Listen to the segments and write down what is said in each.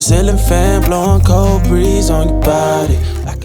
ceiling fan blowing cold breeze on your body.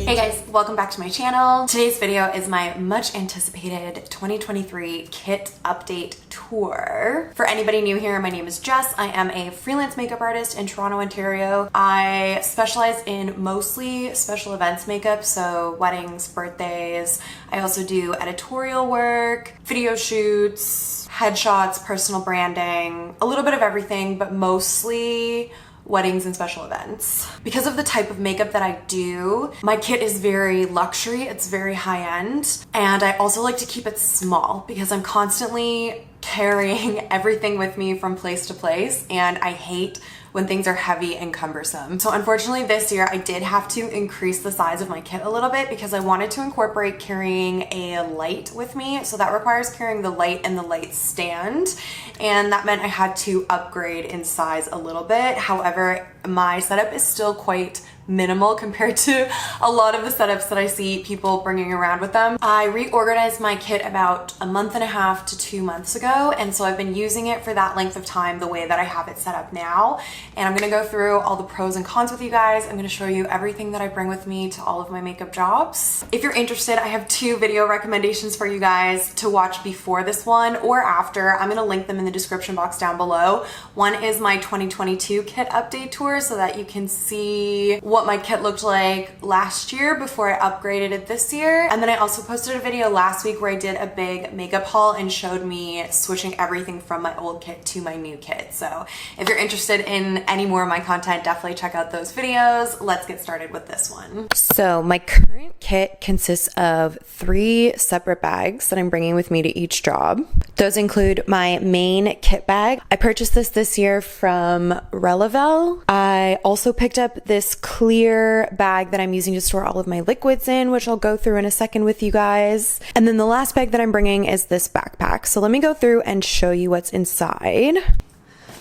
Hey guys, welcome back to my channel. Today's video is my much anticipated 2023 kit update tour. For anybody new here, my name is Jess. I am a freelance makeup artist in Toronto, Ontario. I specialize in mostly special events makeup, so weddings, birthdays. I also do editorial work, video shoots, headshots, personal branding, a little bit of everything, but mostly weddings and special events. Because of the type of makeup that I do, my kit is very luxury, it's very high-end, and I also like to keep it small because I'm constantly carrying everything with me from place to place, and I hate when things are heavy and cumbersome. So unfortunately this year I did have to increase the size of my kit a little bit because I wanted to incorporate carrying a light with me. So that requires carrying the light and the light stand. And that meant I had to upgrade in size a little bit. However, my setup is still quite minimal compared to a lot of the setups that I see people bringing around with them. I reorganized my kit about a month and a half to 2 months ago, and so I've been using it for that length of time the way that I have it set up now. And I'm gonna go through all the pros and cons with you guys. I'm gonna show you everything that I bring with me to all of my makeup jobs. If you're interested, I have 2 video recommendations for you guys to watch before this one or after. I'm gonna link them in the description box down below. One is my 2022 kit update tour so that you can see what my kit looked like last year before I upgraded it this year. And then I also posted a video last week where I did a big makeup haul and showed me switching everything from my old kit to my new kit. So if you're interested in any more of my content, definitely check out those videos. Let's get started with this one. So my current kit consists of 3 separate bags that I'm bringing with me to each job. Those include my main kit bag. I purchased this year from Relevel. I also picked up this clear bag that I'm using to store all of my liquids in, which I'll go through in a second with you guys. And then the last bag that I'm bringing is this backpack. So let me go through and show you what's inside.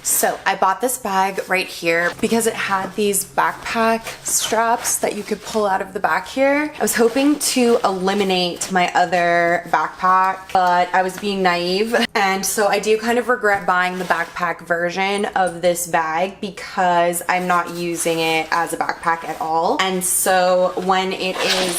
So I bought this bag right here because it had these backpack straps that you could pull out of the back here. I was hoping to eliminate my other backpack, but I was being naive. And so I do kind of regret buying the backpack version of this bag because I'm not using it as a backpack at all. And so when it is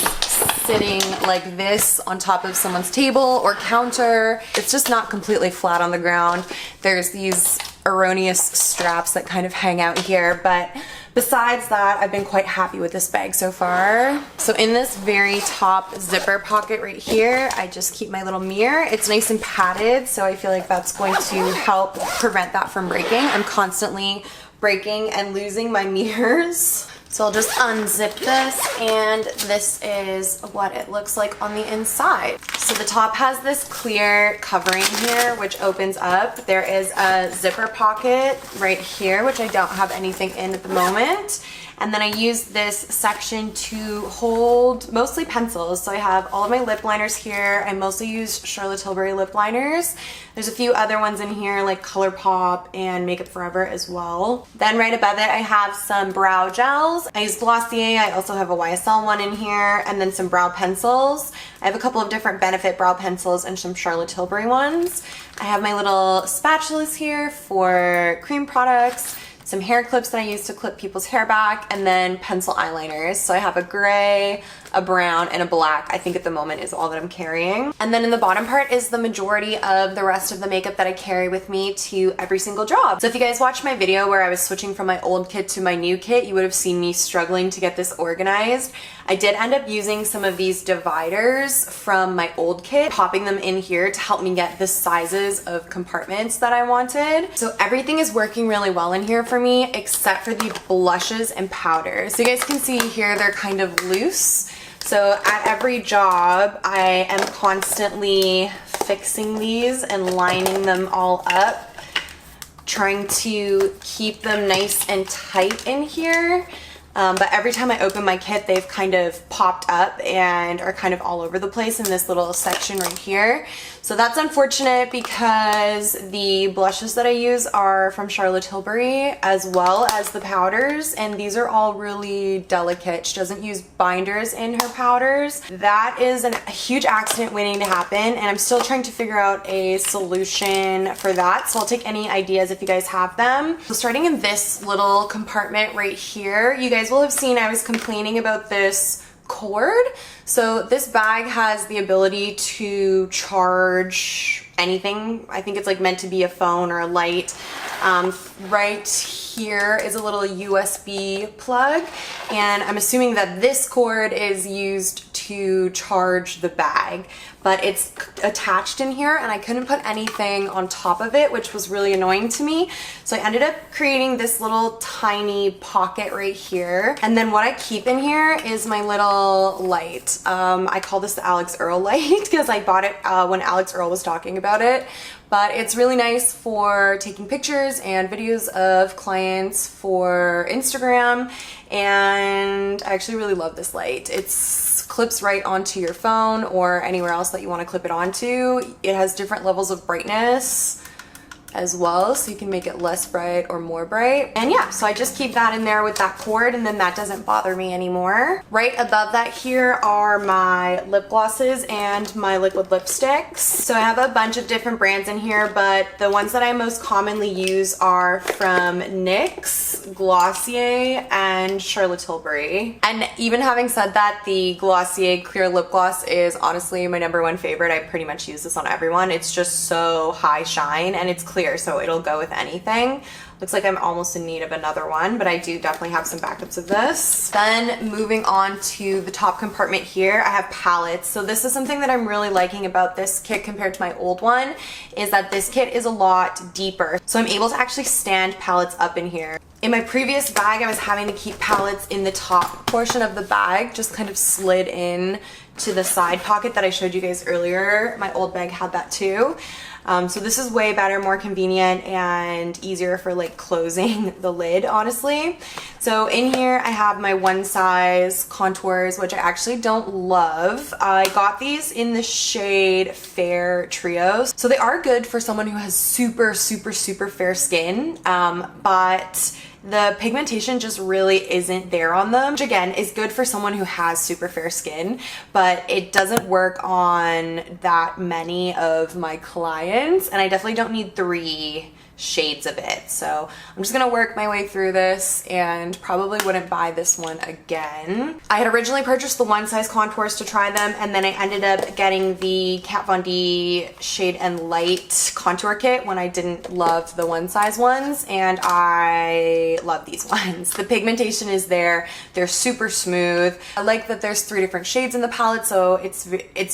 sitting like this on top of someone's table or counter, it's just not completely flat on the ground. There's these erroneous straps that kind of hang out here, but besides that, I've been quite happy with this bag so far. So in this very top zipper pocket right here, I just keep my little mirror. It's nice and padded, so I feel like that's going to help prevent that from breaking. I'm constantly breaking and losing my mirrors. So I'll just unzip this, and this is what it looks like on the inside. So the top has this clear covering here, which opens up. There is a zipper pocket right here, which I don't have anything in at the moment. And then I use this section to hold mostly pencils. So I have all of my lip liners here. I mostly use Tilbury lip liners. There's a few other ones in here like ColourPop and Makeup Forever as well. Then right above it, I have some brow gels. I use Glossier. I also have a YSL one in here, and then some brow pencils. I have a couple of different Benefit brow pencils and some Charlotte Tilbury ones. I have my little spatulas here for cream products, some hair clips that I use to clip people's hair back, and then pencil eyeliners. So I have a gray, a brown, and a black, I think at the moment is all that I'm carrying. And then in the bottom part is the majority of the rest of the makeup that I carry with me to every single job. So if you guys watched my video where I was switching from my old kit to my new kit, you would have seen me struggling to get this organized. I did end up using some of these dividers from my old kit, popping them in here to help me get the sizes of compartments that I wanted. So everything is working really well in here for me, except for the blushes and powders. So you guys can see here, they're kind of loose. So at every job, I am constantly fixing these and lining them all up, trying to keep them nice and tight in here. But every time I open my kit, they've kind of popped up and are kind of all over the place in this little section right here. So that's unfortunate because the blushes that I use are from Charlotte Tilbury as well as the powders, and these are all really delicate. She doesn't use binders in her powders. That is a huge accident waiting to happen, and I'm still trying to figure out a solution for that. So I'll take any ideas if you guys have them. So starting in this little compartment right here, you guys will have seen I was complaining about this cord. So this bag has the ability to charge anything. I think it's like meant to be a phone or a light. Right here is a little USB plug, and I'm assuming that this cord is used to charge the bag, but it's attached in here and I couldn't put anything on top of it, which was really annoying to me. So I ended up creating this little tiny pocket right here. And then what I keep in here is my little light. I call this the Alex Earl light because I bought it when Alex Earl was talking about it. But it's really nice for taking pictures and videos of clients for Instagram, and I actually really love this light. It's clips right onto your phone or anywhere else that you want to clip it onto. It has different levels of brightness as well, so you can make it less bright or more bright. And yeah, so I just keep that in there with that cord, and then that doesn't bother me anymore. Right above that here are my lip glosses and my liquid lipsticks. So I have a bunch of different brands in here, but the ones that I most commonly use are from NYX, Glossier, and Charlotte Tilbury. And even having said that, the Glossier clear lip gloss is honestly my #1 favorite. I pretty much use this on everyone. It's just so high shine and it's clear, so it'll go with anything. Looks like I'm almost in need of another one, but I do definitely have some backups of this. Then moving on to the top compartment here, I have palettes. So this is something that I'm really liking about this kit compared to my old one, is that this kit is a lot deeper. So I'm able to actually stand palettes up in here. In my previous bag, I was having to keep palettes in the top portion of the bag, just kind of slid in to the side pocket that I showed you guys earlier. My old bag had that too. So this is way better, more convenient, and easier for like closing the lid, honestly. So in here I have my one size contours, which I actually don't love. I got these in the shade Fair Trios. So they are good for someone who has super fair skin, but the pigmentation just really isn't there on them, which again is good for someone who has super fair skin, but it doesn't work on that many of my clients, and I definitely don't need 3 shades of it. So I'm just gonna work my way through this and probably wouldn't buy this one again. I had originally purchased the one size contours to try them, and then I ended up getting the Kat Von D Shade and Light contour kit when I didn't love the one size ones, and I love these ones. The pigmentation is there, they're super smooth. I like that there's 3 different shades in the palette, so it's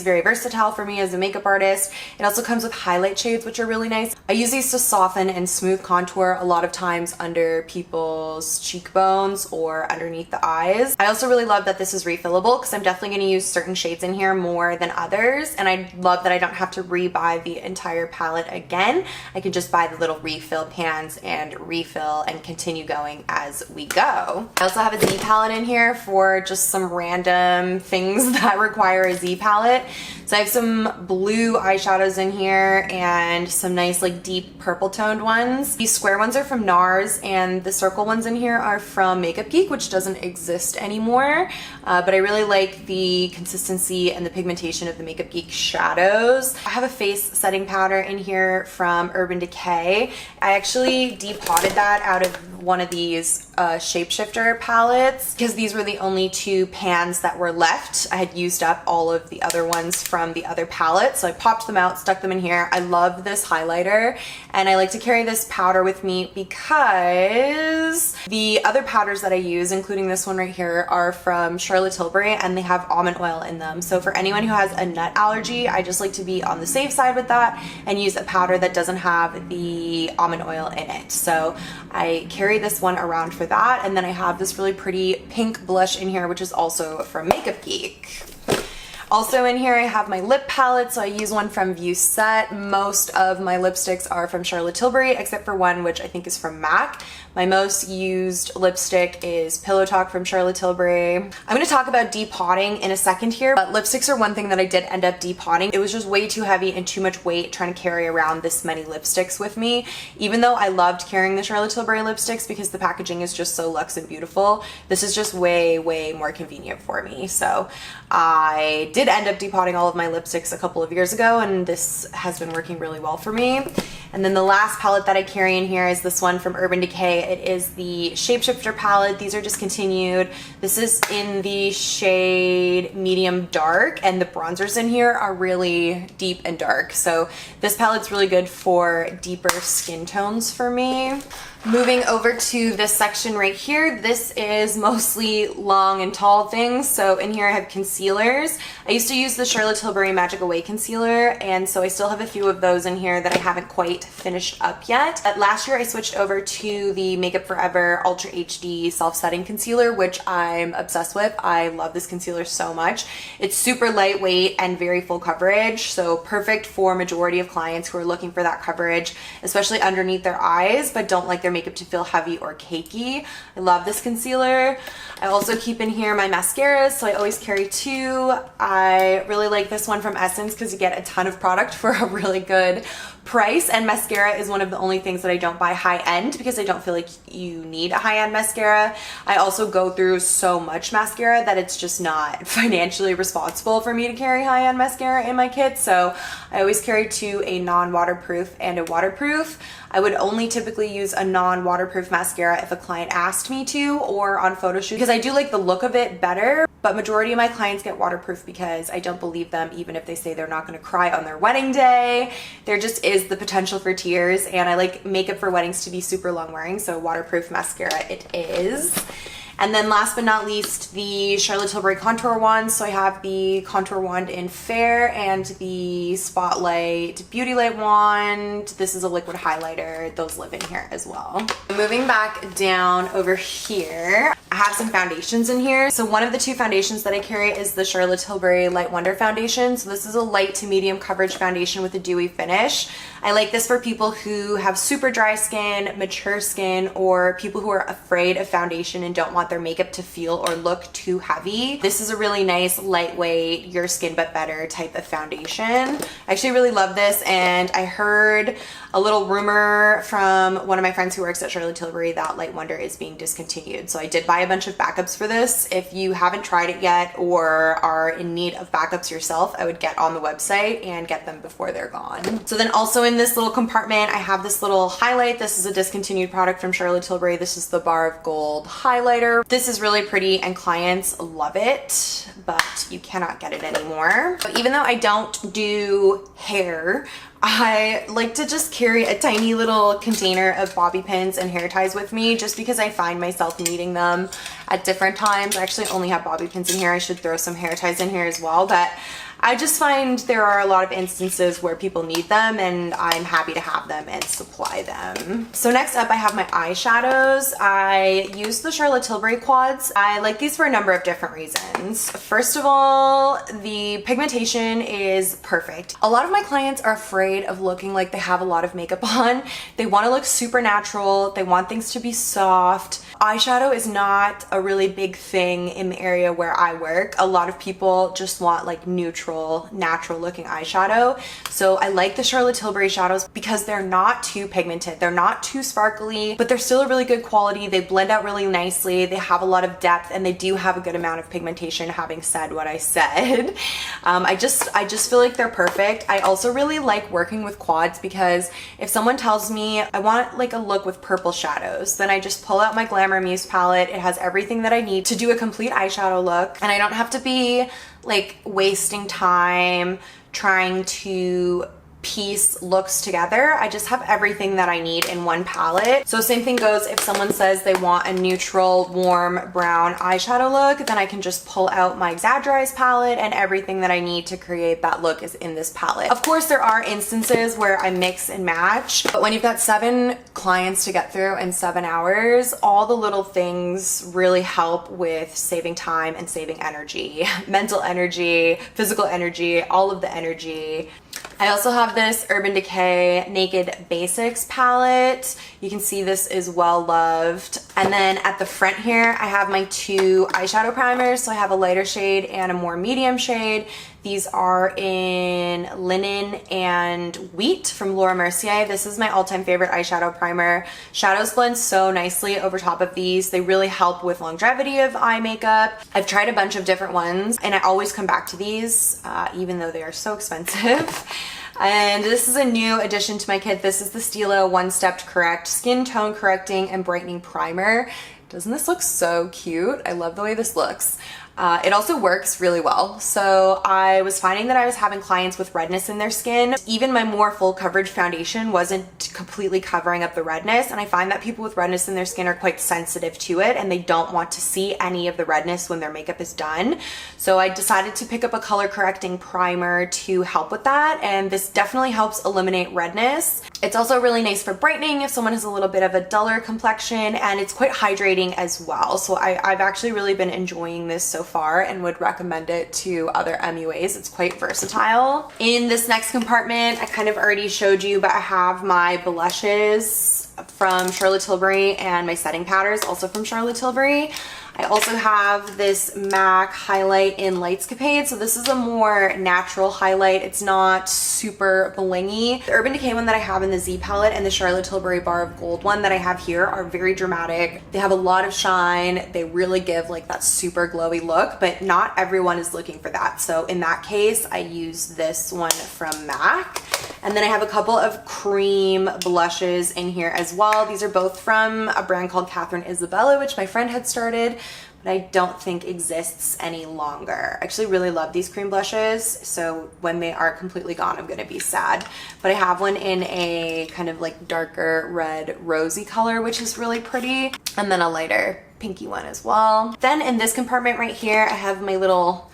very versatile for me as a makeup artist. It also comes with highlight shades, which are really nice. I use these to soften and smooth contour a lot of times under people's cheekbones or underneath the eyes. I also really love that this is refillable because I'm definitely going to use certain shades in here more than others, and I love that I don't have to re-buy the entire palette again. I can just buy the little refill pans and refill and continue going as we go. I also have a Z palette in here for just some random things that require a Z palette. So I have some blue eyeshadows in here and some nice like deep purple toned ones. These square ones are from NARS, and the circle ones in here are from Makeup Geek, which doesn't exist anymore. But I really like the consistency and the pigmentation of the Makeup Geek shadows. I have a face setting powder in here from Urban Decay. I actually depotted that out of one of these shapeshifter palettes because these were the only 2 pans that were left. I had used up all of the other ones from the other palette, so I popped them out, stuck them in here. I love this highlighter, and I like to carry this powder with me because the other powders that I use, including this one right here, are from Charlotte Tilbury, and they have almond oil in them. So for anyone who has a nut allergy, I just like to be on the safe side with that and use a powder that doesn't have the almond oil in it. So I carry this one around for that, and then I have this really pretty pink blush in here, which is also from Makeup Geek. Also in here I have my lip palette, so I use one from View Set. Most of my lipsticks are from Charlotte Tilbury, except for one which I think is from MAC, My most used lipstick is Pillow Talk from Charlotte Tilbury. I'm going to talk about depotting in a second here, but lipsticks are one thing that I did end up depotting. It was just way too heavy and too much weight trying to carry around this many lipsticks with me. Even though I loved carrying the Charlotte Tilbury lipsticks because the packaging is just so luxe and beautiful, this is just way more convenient for me. So I did end up depotting all of my lipsticks a couple of years ago, and this has been working really well for me. And then the last palette that I carry in here is this one from Urban Decay. It is the Shapeshifter palette. These are discontinued. This is in the shade medium dark, and the bronzers in here are really deep and dark. So this palette's really good for deeper skin tones for me. Moving over to this section right here, this is mostly long and tall things. So in here I have concealers. I used to use the Charlotte Tilbury Magic Away concealer, and so I still have a few of those in here that I haven't quite finished up yet. Last year I switched over to the Makeup Forever Ultra HD Self-Setting Concealer, which I'm obsessed with. I love this concealer so much. It's super lightweight and very full coverage, so perfect for majority of clients who are looking for that coverage, especially underneath their eyes, but don't like their makeup to feel heavy or cakey. I love this concealer. I also keep in here my mascaras, so I always carry two. I really like this one from Essence because you get a ton of product for a really good price, and mascara is one of the only things that I don't buy high-end because I don't feel like you need a high-end mascara. I also go through so much mascara that it's just not financially responsible for me to carry high-end mascara in my kit, so I always carry two, a non-waterproof and a waterproof. I would only typically use a non-waterproof mascara if a client asked me to, or on photo shoots, because I do like the look of it better, but majority of my clients get waterproof because I don't believe them even if they say they're not going to cry on their wedding day. There just is the potential for tears, and I like makeup for weddings to be super long wearing, so waterproof mascara it is. And then last but not least, the Charlotte Tilbury contour wand. So I have the contour wand in Fair and the Spotlight Beauty Light wand. This is a liquid highlighter. Those live in here as well. Moving back down over here, I have some foundations in here. So one of the two foundations that I carry is the Charlotte Tilbury Light Wonder foundation. So this is a light to medium coverage foundation with a dewy finish. I like this for people who have super dry skin, mature skin, or people who are afraid of foundation and don't want their makeup to feel or look too heavy. This is a really nice, lightweight, your skin but better type of foundation. I actually really love this, and I heard a little rumor from one of my friends who works at Charlotte Tilbury that Light Wonder is being discontinued. So I did buy a bunch of backups for this. If you haven't tried it yet or are in need of backups yourself, I would get on the website and get them before they're gone. So then also in this little compartment, I have this little highlight. This is a discontinued product from Charlotte Tilbury. This is the Bar of Gold highlighter. This is really pretty and clients love it, but you cannot get it anymore. But even though I don't do hair, I like to just carry a tiny little container of bobby pins and hair ties with me just because I find myself needing them at different times. I actually only have bobby pins in here. I should throw some hair ties in here as well, but I just find there are a lot of instances where people need them, and I'm happy to have them and supply them. So next up I have my eyeshadows. I use the Charlotte Tilbury quads. I like these for a number of different reasons. First of all, the pigmentation is perfect. A lot of my clients are afraid of looking like they have a lot of makeup on. They want to look super natural. They want things to be soft. Eyeshadow is not a really big thing in the area where I work. A lot of people just want like neutral, natural looking eyeshadow. So I like the Charlotte Tilbury shadows because they're not too pigmented. They're not too sparkly, but they're still a really good quality. They blend out really nicely. They have a lot of depth, and they do have a good amount of pigmentation, having said what I said. I just feel like they're perfect. I also really like working with quads because if someone tells me I want like a look with purple shadows, then I just pull out my Glamour Muse palette. It has everything that I need to do a complete eyeshadow look, and I don't have to be like wasting time trying to piece looks together. I just have everything that I need in one palette. So same thing goes if someone says they want a neutral, warm brown eyeshadow look, then I can just pull out my Exaggerize palette, and everything that I need to create that look is in this palette. Of course, there are instances where I mix and match, but when you've got 7 clients to get through in 7 hours, all the little things really help with saving time and saving energy, mental energy, physical energy, all of the energy. I also have this Urban Decay Naked Basics palette. You can see this is well loved. And then at the front here, I have my two eyeshadow primers. So I have a lighter shade and a more medium shade. These are in Linen and Wheat from Laura Mercier. This is my all-time favorite eyeshadow primer. Shadows blend so nicely over top of these. They really help with longevity of eye makeup. I've tried a bunch of different ones and I always come back to these, even though they are so expensive. And this is a new addition to my kit. This is the Stilo One Step Correct Skin Tone Correcting and Brightening Primer. Doesn't this look so cute? I love the way this looks. It also works really well. So I was finding that I was having clients with redness in their skin. Even my more full coverage foundation wasn't completely covering up the redness. And I find that people with redness in their skin are quite sensitive to it and they don't want to see any of the redness when their makeup is done. So I decided to pick up a color correcting primer to help with that. And this definitely helps eliminate redness. It's also really nice for brightening if someone has a little bit of a duller complexion, and it's quite hydrating as well. So I've actually really been enjoying this so far and would recommend it to other MUAs. It's quite versatile. In this next compartment, I kind of already showed you, but I have my blushes from Charlotte Tilbury and my setting powders also from Charlotte Tilbury. I also have this MAC highlight in Lightscapade. So this is a more natural highlight. It's not super blingy. The Urban Decay one that I have in the Z palette and the Charlotte Tilbury Bar of Gold one that I have here are very dramatic. They have a lot of shine. They really give like that super glowy look, but not everyone is looking for that. So in that case, I use this one from MAC. And then I have a couple of cream blushes in here as well. These are both from a brand called Catherine Isabella, which my friend had started, but I don't think exists any longer. I actually really love these cream blushes, so when they are completely gone, I'm gonna be sad. But I have one in a kind of like darker red rosy color, which is really pretty, and then a lighter pinky one as well. Then in this compartment right here, I have my little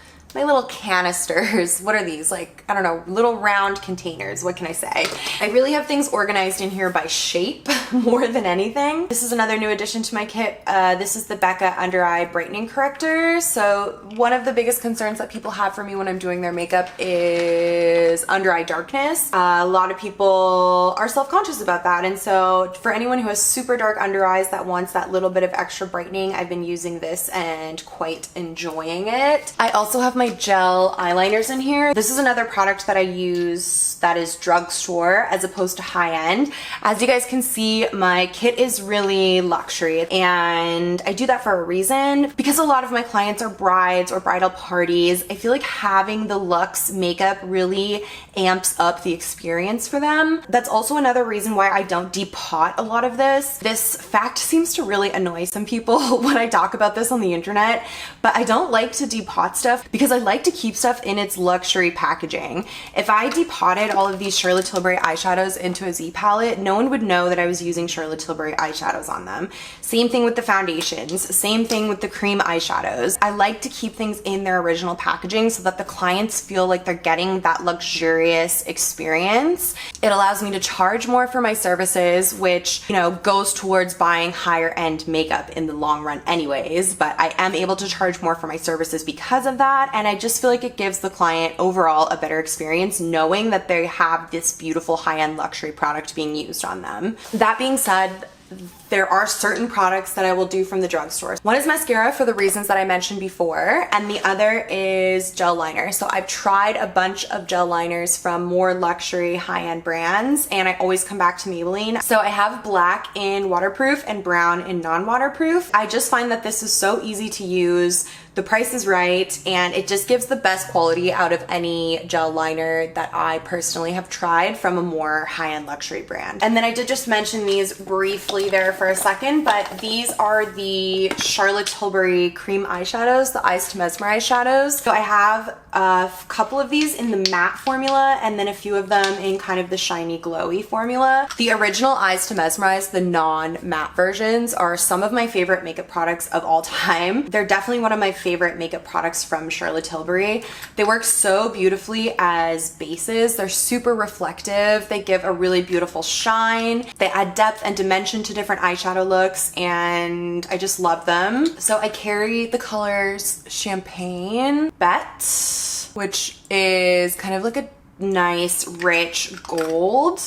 canisters. What are these? Like, I don't know, little round containers. What can I say? I really have things organized in here by shape more than anything. This is another new addition to my kit. This is the Becca Under Eye Brightening Corrector. So one of the biggest concerns that people have for me when I'm doing their makeup is under eye darkness. A lot of people are self-conscious about that. And so for anyone who has super dark under eyes that wants that little bit of extra brightening, I've been using this and quite enjoying it. I also have my gel eyeliners in here. This is another product that I use that is drugstore as opposed to high-end. As you guys can see, my kit is really luxury, and I do that for a reason. Because a lot of my clients are brides or bridal parties, I feel like having the luxe makeup really amps up the experience for them. That's also another reason why I don't depot a lot of this. This fact seems to really annoy some people when I talk about this on the internet, but I don't like to depot stuff because I like to keep stuff in its luxury packaging. If I depotted all of these Charlotte Tilbury eyeshadows into a Z palette, no one would know that I was using Charlotte Tilbury eyeshadows on them. Same thing with the foundations, same thing with the cream eyeshadows. I like to keep things in their original packaging so that the clients feel like they're getting that luxurious experience. It allows me to charge more for my services, which, you know, goes towards buying higher end makeup in the long run anyways, but I am able to charge more for my services because of that, and I just feel like it gives the client overall a better experience knowing that they have this beautiful high-end luxury product being used on them. That being said, there are certain products that I will do from the drugstore. One is mascara for the reasons that I mentioned before, and the other is gel liner. So I've tried a bunch of gel liners from more luxury high-end brands, and I always come back to Maybelline. So I have black in waterproof and brown in non-waterproof. I just find that this is so easy to use. The price is right, and it just gives the best quality out of any gel liner that I personally have tried from a more high-end luxury brand. And then I did just mention these briefly there for a second, but these are the Charlotte Tilbury cream eyeshadows, the Eyes to Mesmerize shadows. So I have a couple of these in the matte formula and then a few of them in kind of the shiny glowy formula. The original Eyes to Mesmerize, the non-matte versions, are some of my favorite makeup products of all time. They're definitely one of my favorite makeup products from Charlotte Tilbury. They work so beautifully as bases. They're super reflective. They give a really beautiful shine. They add depth and dimension to different eyeshadow looks, and I just love them. So I carry the colors Champagne Bet, which is kind of like a nice, rich gold.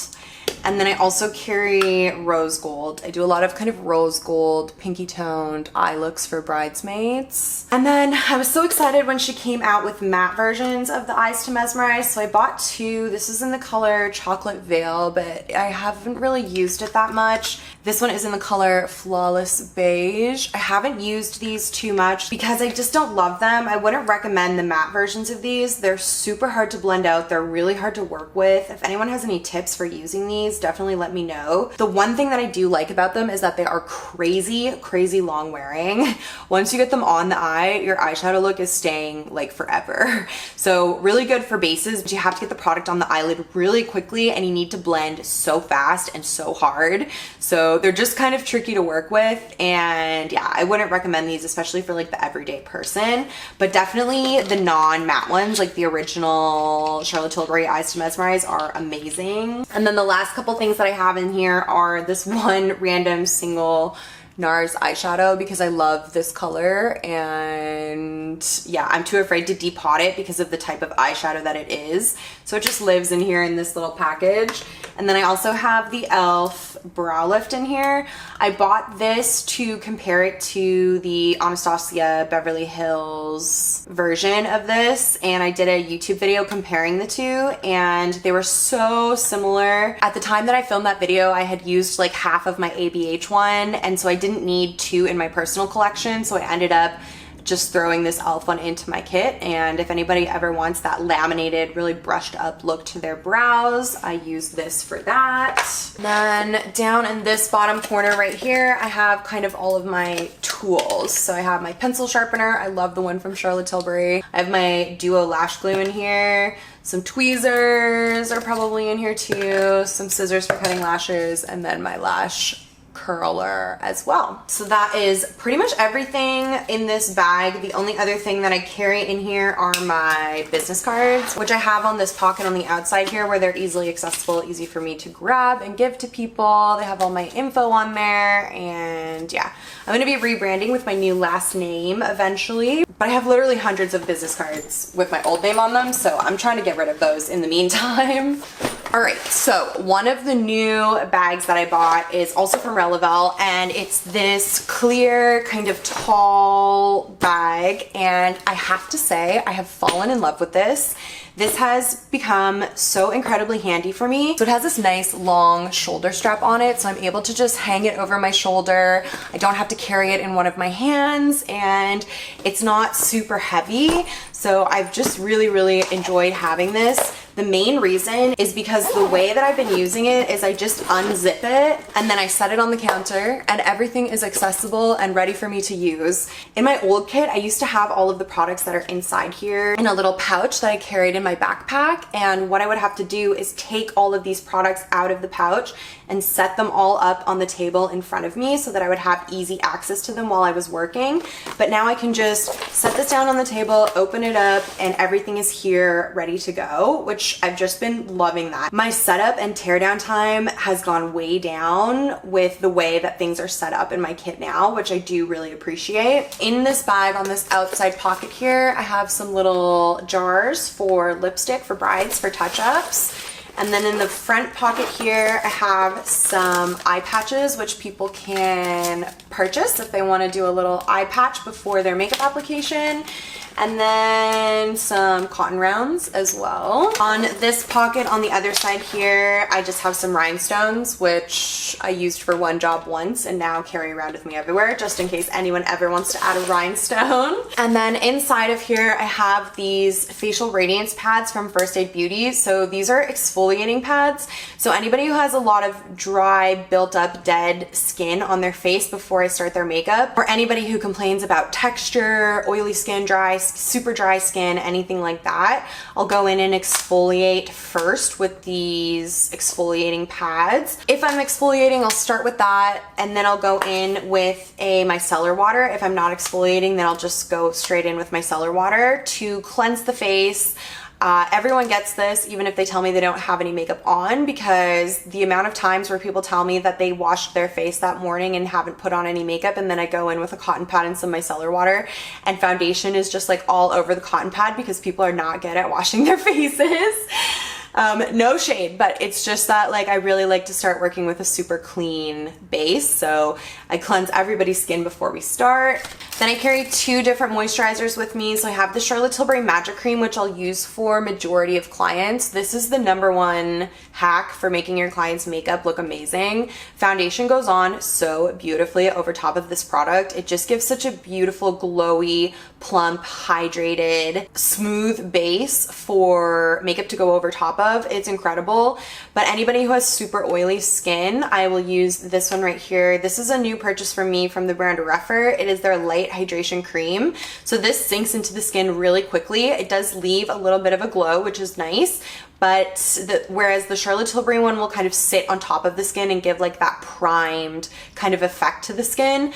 And then I also carry rose gold. I do a lot of kind of rose gold, pinky toned eye looks for bridesmaids. And then I was so excited when she came out with matte versions of the Eyes to Mesmerize. So I bought two. This is in the color Chocolate Veil, but I haven't really used it that much. This one is in the color Flawless Beige. I haven't used these too much because I just don't love them. I wouldn't recommend the matte versions of these. They're super hard to blend out. They're really hard to work with. If anyone has any tips for using these, definitely let me know. The one thing that I do like about them is that they are crazy, crazy long wearing. Once you get them on the eye, your eyeshadow look is staying like forever. So really good for bases, but you have to get the product on the eyelid really quickly and you need to blend so fast and so hard. So they're just kind of tricky to work with. And yeah, I wouldn't recommend these, especially for like the everyday person, but definitely the non-matte ones, like the original Charlotte Tilbury Eyes to Mesmerize, are amazing. And then the last couple things that I have in here are this one random single NARS eyeshadow because I love this color, and yeah, I'm too afraid to depot it because of the type of eyeshadow that it is. So it just lives in here in this little package. And then I also have the e.l.f. Brow Lift in here. I bought this to compare it to the Anastasia Beverly Hills version of this, and I did a YouTube video comparing the two, and they were so similar. At the time that I filmed that video, I had used like half of my ABH one, and so I didn't need two in my personal collection, so I ended up just throwing this e.l.f. one into my kit. And if anybody ever wants that laminated, really brushed up look to their brows, I use this for that. Then down in this bottom corner right here, I have kind of all of my tools. So I have my pencil sharpener. I love the one from Charlotte Tilbury. I have my Duo lash glue in here. Some tweezers are probably in here too. Some scissors for cutting lashes, and then my lash curler as well. So that is pretty much everything in this bag. The only other thing that I carry in here are my business cards, which I have on this pocket on the outside here where they're easily accessible, easy for me to grab and give to people. They have all my info on there, and yeah, I'm going to be rebranding with my new last name eventually, but I have literally hundreds of business cards with my old name on them, so I'm trying to get rid of those in the meantime. All right, so one of the new bags that I bought is also from Relevell, and it's this clear kind of tall bag, and I have to say I have fallen in love with this. This has become so incredibly handy for me. So it has this nice long shoulder strap on it, so I'm able to just hang it over my shoulder. I don't have to carry it in one of my hands, and it's not super heavy. So I've just really enjoyed having this. The main reason is because the way that I've been using it is I just unzip it and then I set it on the counter, and everything is accessible and ready for me to use. In my old kit, I used to have all of the products that are inside here in a little pouch that I carried in my backpack, and what I would have to do is take all of these products out of the pouch and set them all up on the table in front of me so that I would have easy access to them while I was working. But now I can just set this down on the table, open it up, and everything is here ready to go, which I've just been loving that. My setup and teardown time has gone way down with the way that things are set up in my kit now, which I do really appreciate. In this bag on this outside pocket here, I have some little jars for lipstick for brides for touch-ups. And then in the front pocket here, I have some eye patches, which people can purchase if they want to do a little eye patch before their makeup application. And then some cotton rounds as well. On this pocket on the other side here, I just have some rhinestones, which I used for one job once and now carry around with me everywhere, just in case anyone ever wants to add a rhinestone. And then inside of here, I have these facial radiance pads from First Aid Beauty. So these are exfoliating pads. So anybody who has a lot of dry, built up, dead skin on their face before I start their makeup, or anybody who complains about texture, oily skin, dry, super dry skin, anything like that, I'll go in and exfoliate first with these exfoliating pads. If I'm exfoliating, I'll start with that, and then I'll go in with a micellar water. If I'm not exfoliating, then I'll just go straight in with micellar water to cleanse the face. Everyone gets this, even if they tell me they don't have any makeup on, because the amount of times where people tell me that they washed their face that morning and haven't put on any makeup, and then I go in with a cotton pad and some micellar water and foundation is just like all over the cotton pad because people are not good at washing their faces. No shade, but it's just that like I really like to start working with a super clean base. So I cleanse everybody's skin before we start. Then I carry 2 different moisturizers with me. So I have the Charlotte Tilbury Magic Cream, which I'll use for majority of clients. This is the #1 hack for making your clients' makeup look amazing. Foundation goes on so beautifully over top of this product. It just gives such a beautiful, glowy, plump, hydrated, smooth base for makeup to go over top of. It's incredible. But anybody who has super oily skin, I will use this one right here. This is a new purchase for me from the brand Reffer. It is their light hydration cream. So this sinks into the skin really quickly. It does leave a little bit of a glow, which is nice. But whereas the Charlotte Tilbury one will kind of sit on top of the skin and give like that primed kind of effect to the skin,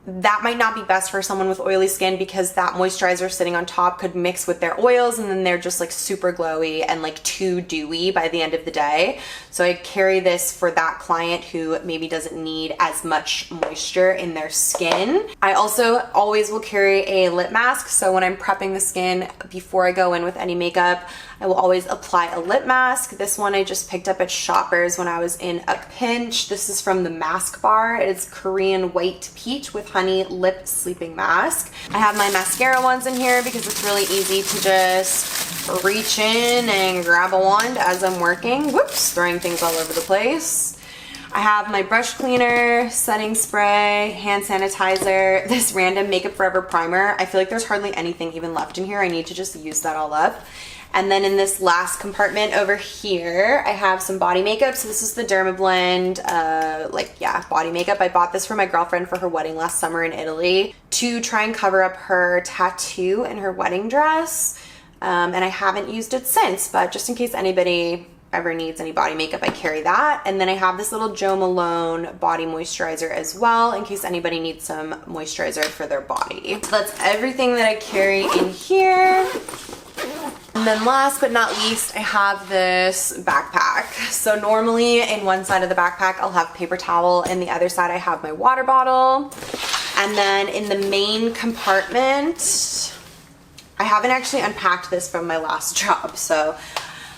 that might not be best for someone with oily skin because that moisturizer sitting on top could mix with their oils and then they're just like super glowy and like too dewy by the end of the day. So I carry this for that client who maybe doesn't need as much moisture in their skin. I also always will carry a lip mask. So when I'm prepping the skin before I go in with any makeup, I will always apply a lip mask. This one I just picked up at Shoppers when I was in a pinch. This is from the Mask Bar. It's Korean White Peach with Honey Lip Sleeping Mask. I have my mascara ones in here because it's really easy to just reach in and grab a wand as I'm working. Whoops, throwing things all over the place. I have my brush cleaner, setting spray, hand sanitizer, this random Makeup Forever primer. I feel like there's hardly anything even left in here. I need to just use that all up. And then in this last compartment over here, I have some body makeup. So this is the Dermablend, body makeup. I bought this for my girlfriend for her wedding last summer in Italy to try and cover up her tattoo in her wedding dress. And I haven't used it since, but just in case anybody ever needs any body makeup, I carry that. And then I have this little Jo Malone body moisturizer as well in case anybody needs some moisturizer for their body. So that's everything that I carry in here. And then last but not least, I have this backpack. So normally in one side of the backpack, I'll have paper towel and the other side I have my water bottle. And then in the main compartment, I haven't actually unpacked this from my last job. So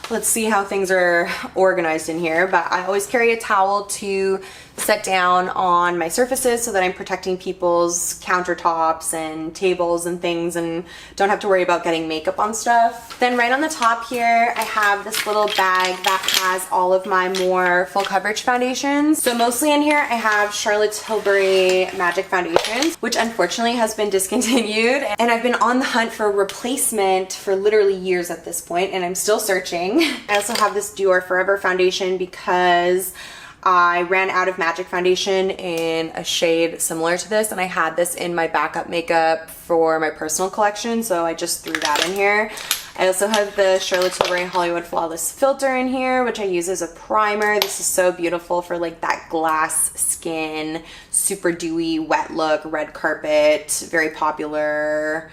let's see how things are organized in here. But I always carry a towel to set down on my surfaces so that I'm protecting people's countertops and tables and things and don't have to worry about getting makeup on stuff. Then right on the top here, I have this little bag that has all of my more full coverage foundations. So mostly in here, I have Charlotte Tilbury Magic Foundations, which unfortunately has been discontinued. And I've been on the hunt for a replacement for literally years at this point, and I'm still searching. I also have this Dior Forever foundation because I ran out of Magic Foundation in a shade similar to this, and I had this in my backup makeup for my personal collection, so I just threw that in here. I also have the Charlotte Tilbury Hollywood Flawless Filter in here, which I use as a primer. This is so beautiful for like that glass skin, super dewy, wet look, red carpet, very popular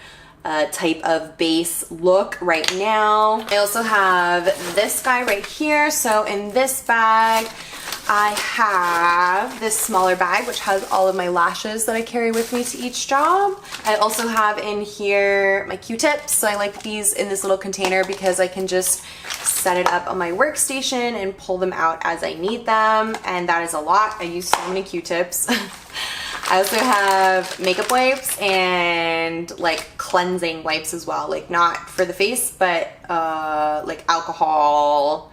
type of base look right now. I also have this guy right here. So in this bag, I have this smaller bag which has all of my lashes that I carry with me to each job. I also have in here my Q-tips. So I like these in this little container because I can just set it up on my workstation and pull them out as I need them, and that is a lot. I use so many Q-tips. I also have makeup wipes and like cleansing wipes as well, like not for the face, but like alcohol,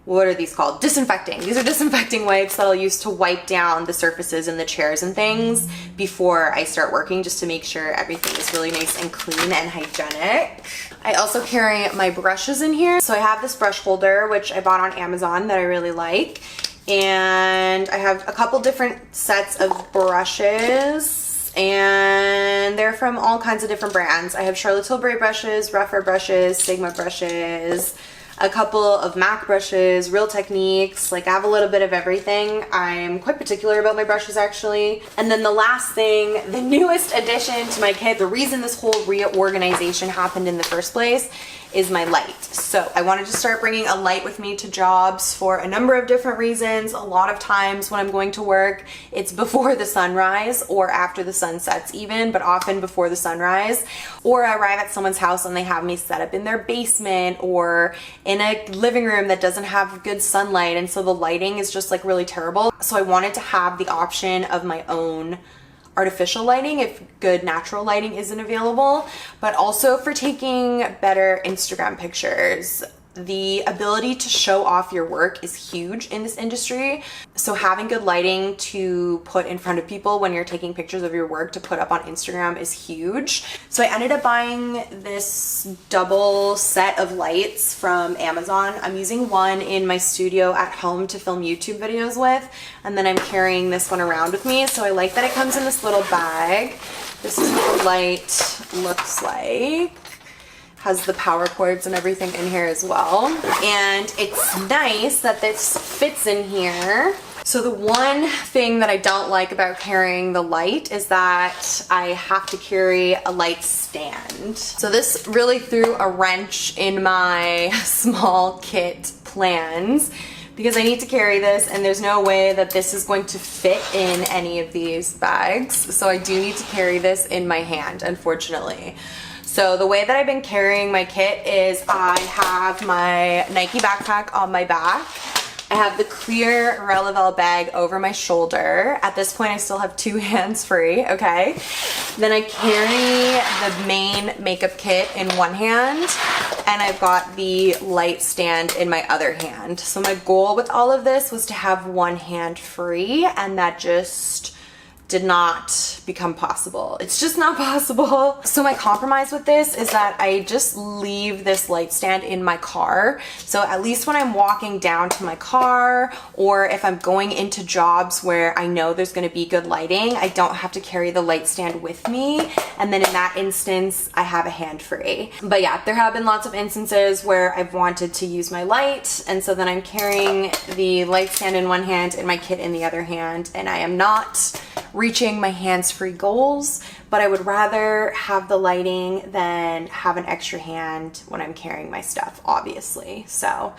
what are these called? Disinfecting. These are disinfecting wipes that I'll use to wipe down the surfaces and the chairs and things before I start working, just to make sure everything is really nice and clean and hygienic. I also carry my brushes in here. So I have this brush holder, which I bought on Amazon that I really like. And I have a couple different sets of brushes, and they're from all kinds of different brands. I have Charlotte Tilbury brushes, Reffer brushes, Sigma brushes, a couple of MAC brushes, Real Techniques. Like I have a little bit of everything. I'm quite particular about my brushes actually. And then the last thing, the newest addition to my kit, the reason this whole reorganization happened in the first place is my light. So I wanted to start bringing a light with me to jobs for a number of different reasons. A lot of times when I'm going to work, it's before the sunrise or after the sun sets even, but often before the sunrise. Or I arrive at someone's house and they have me set up in their basement or in a living room that doesn't have good sunlight, and so the lighting is just like really terrible. So I wanted to have the option of my own artificial lighting if good natural lighting isn't available, but also for taking better Instagram pictures. The ability to show off your work is huge in this industry. So having good lighting to put in front of people when you're taking pictures of your work to put up on Instagram is huge. So I ended up buying this double set of lights from Amazon. I'm using one in my studio at home to film YouTube videos with, and then I'm carrying this one around with me. So I like that it comes in this little bag. This is what the light looks like. Has the power cords and everything in here as well. And it's nice that this fits in here. So the one thing that I don't like about carrying the light is that I have to carry a light stand. So this really threw a wrench in my small kit plans, because I need to carry this and there's no way that this is going to fit in any of these bags. So I do need to carry this in my hand, unfortunately. So the way that I've been carrying my kit is I have my Nike backpack on my back. I have the clear Relevant bag over my shoulder. At this point, I still have two hands free, okay? Then I carry the main makeup kit in one hand, and I've got the light stand in my other hand. So my goal with all of this was to have one hand free, and that just did not become possible. It's just not possible. So my compromise with this is that I just leave this light stand in my car. So at least when I'm walking down to my car, or if I'm going into jobs where I know there's gonna be good lighting, I don't have to carry the light stand with me. And then in that instance, I have a hand free. But yeah, there have been lots of instances where I've wanted to use my light, and so then I'm carrying the light stand in one hand and my kit in the other hand, and I am not reaching my hands-free goals, but I would rather have the lighting than have an extra hand when I'm carrying my stuff, obviously. So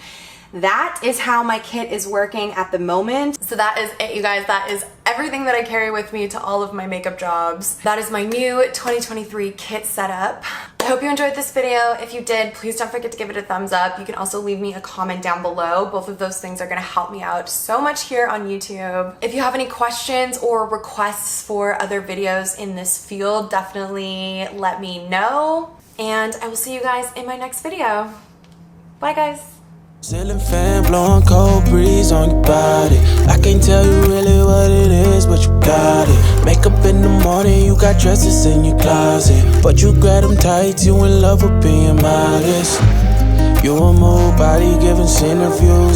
that is how my kit is working at the moment. So that is it, you guys. That is everything that I carry with me to all of my makeup jobs. That is my new 2023 kit setup. I hope you enjoyed this video. If you did, please don't forget to give it a thumbs up. You can also leave me a comment down below. Both of those things are gonna help me out so much here on YouTube. If you have any questions or requests for other videos in this field, definitely let me know. And I will see you guys in my next video. Bye, guys. Ceiling fan blowing cold breeze on your body. I can't tell you really what it is, but you got it. Makeup in the morning, you got dresses in your closet, but you grab them tight, you in love with being modest. You a move body giving interviews.